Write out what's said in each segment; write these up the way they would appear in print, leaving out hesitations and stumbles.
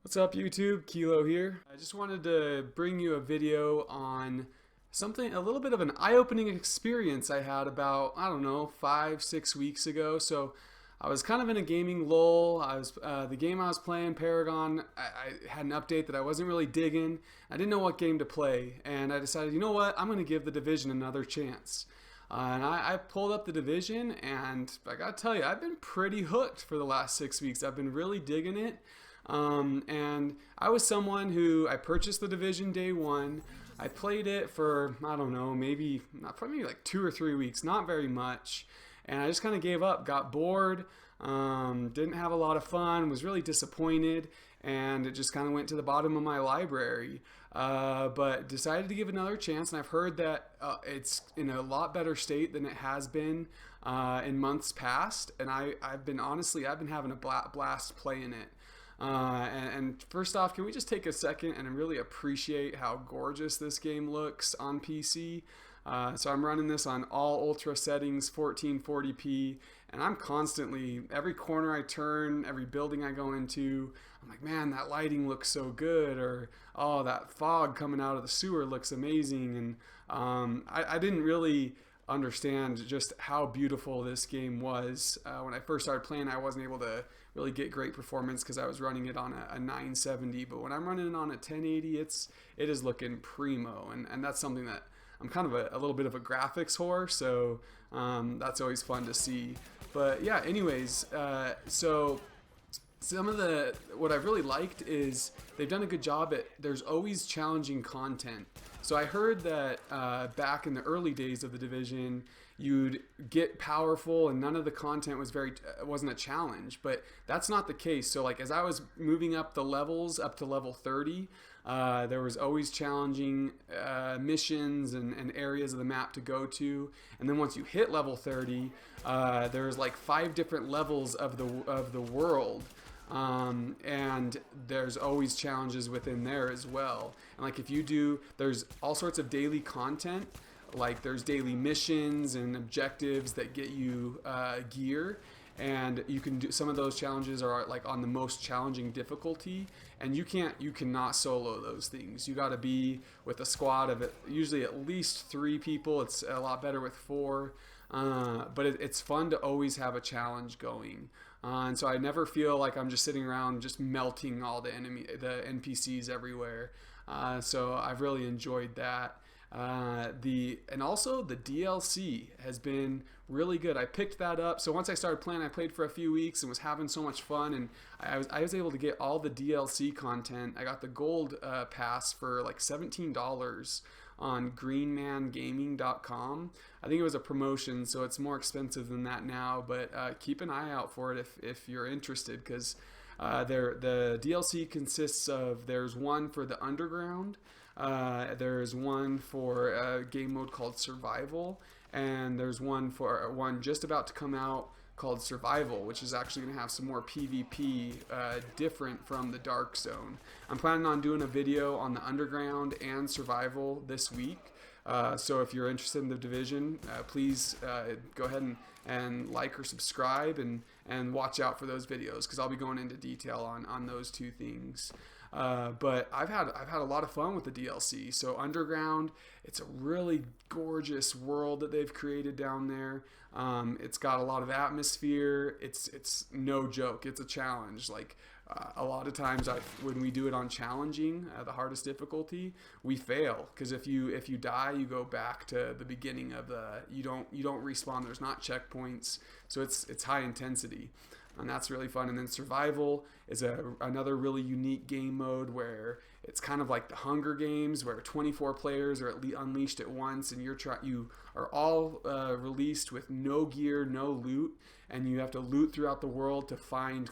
What's up YouTube? Kilo here. I just wanted to bring you a video on something, a little bit of an eye-opening experience I had about, I don't know, 5-6 weeks ago. So I was kind of in a gaming lull. The game I was playing, Paragon, I had an update that I wasn't really digging. I didn't know what game to play, and I decided, you know what, I'm going to give The Division another chance. And I pulled up The Division, and I gotta tell you, I've been pretty hooked for the last 6 weeks. I've been really digging it. And I was someone who I purchased The Division day one. I played it for, I don't know, probably like 2 or 3 weeks, not very much. And I just kind of gave up, got bored, didn't have a lot of fun, was really disappointed, and it just kind of went to the bottom of my library. But decided to give it another chance, and I've heard that it's in a lot better state than it has been in months past. And I've been having a blast playing it. And first off, can we just take a second and really appreciate how gorgeous this game looks on PC? So I'm running this on all ultra settings, 1440p, and I'm constantly, every corner I turn, every building I go into, I'm like, man, that lighting looks so good, or oh, that fog coming out of the sewer looks amazing. And I didn't really understand just how beautiful this game was. When I first started playing, I wasn't able to really get great performance because I was running it on a 970, but when I'm running it on a 1080, it is looking primo, and that's something that I'm kind of a little bit of a graphics whore, so that's always fun to see. But yeah, anyways, so what I've really liked is they've done a good job at, there's always challenging content. So I heard that back in the early days of The Division, you'd get powerful and none of the content wasn't a challenge, but that's not the case. So like as I was moving up the levels up to level 30, there was always challenging missions and areas of the map to go to. And then once you hit level 30, there's like 5 different levels of the world. And there's always challenges within there as well. And like there's all sorts of daily content, like there's daily missions and objectives that get you gear, and you can do some of those challenges are like on the most challenging difficulty, and you cannot solo those things. You got to be with a squad of usually at least 3 people. It's a lot better with 4. But it's fun to always have a challenge going. And so I never feel like I'm just sitting around just melting all the NPCs everywhere. So I've really enjoyed that. And also the DLC has been really good. I picked that up. So once I started playing, I played for a few weeks and was having so much fun, and I was able to get all the DLC content. I got the gold pass for like $17 on greenmangaming.com. I think it was a promotion, so it's more expensive than that now, but keep an eye out for it if you're interested, because the DLC consists of, there's one for the underground, there's one for a game mode called survival, and there's one just about to come out called survival, which is actually going to have some more PvP different from the dark zone. I'm planning on doing a video on the underground and survival this week. So if you're interested in The Division, please go ahead and like or subscribe and watch out for those videos, because I'll be going into detail on those 2 things. But I've had a lot of fun with the DLC. So underground, it's a really gorgeous world that they've created down there. It's got a lot of atmosphere. It's no joke. It's a challenge. Like a lot of times when we do it on challenging, the hardest difficulty, we fail, because if you die, you go back to the beginning of you don't respawn. There's not checkpoints, so it's high intensity. And that's really fun. And then survival is another really unique game mode where it's kind of like the Hunger Games, where 24 players are unleashed at once, and you are all released with no gear, no loot, and you have to loot throughout the world to find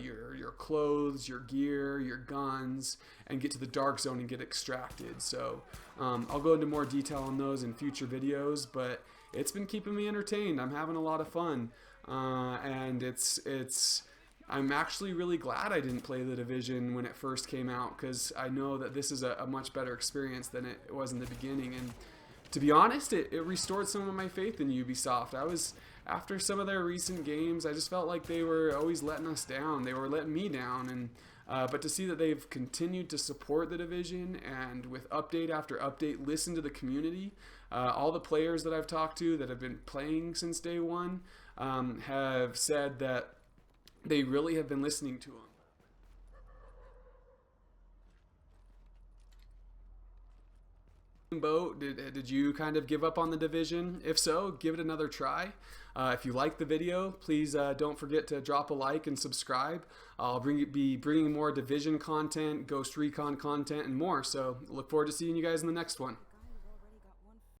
your clothes, your gear, your guns, and get to the dark zone and get extracted. So I'll go into more detail on those in future videos, but it's been keeping me entertained. I'm having a lot of fun. And I'm actually really glad I didn't play The Division when it first came out, because I know that this is a much better experience than it was in the beginning. And to be honest, it restored some of my faith in Ubisoft. After some of their recent games, I just felt like they were always letting us down. They were letting me down, and But to see that they've continued to support the division and with update after update, listen to the community. All the players that I've talked to that have been playing since day one have said that they really have been listening to them. Boat, did you kind of give up on the division? If so, give it another try. If you like the video, please don't forget to drop a like and subscribe. I'll be bringing more division content, Ghost Recon content, and more. So look forward to seeing you guys in the next one.